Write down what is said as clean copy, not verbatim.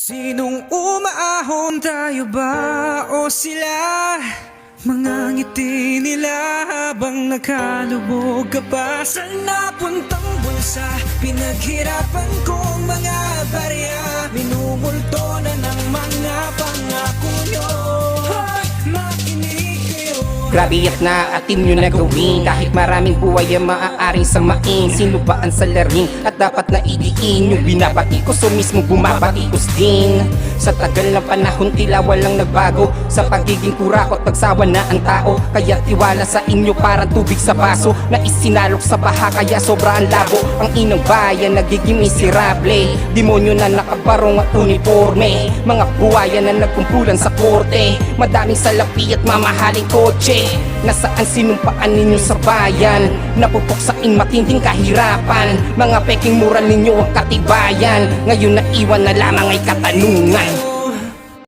Sinong umaahon, tayo ba o sila? Mga ngiti nila habang nakalubog ka pa sa napuntang bulsa. Pinaghirapan kong mga barya, minumulto na ng mga pangako nyo. Hoy, makinig kayo. Grabe at naaatim nyo na gawin, kahit maraming buhay ang maaaring samain. Sino ba ang salarin at dapat na idiin? Yung binabatikos o mismo bumabatikos din. Sa tagal ng panahon tila walang nagbago, sa pagiging kurakot pagsawa na ang tao. Kaya tiwala sa inyo parang tubig sa baso na isinalok sa baha, kaya sobrang labo. Ang inang bayan nagiging miserable, demonyo na nakabarong at uniforme, mga buhayan na nagkumpulan sa korte, madaming salapi at mamahaling kotse. Nasaan sinumpaan ninyo sa bayan? Napupuksain matinding kahirapan, mga peking moral ninyo ang katibayan. Ngayon naiwan na lamang ay katanungan.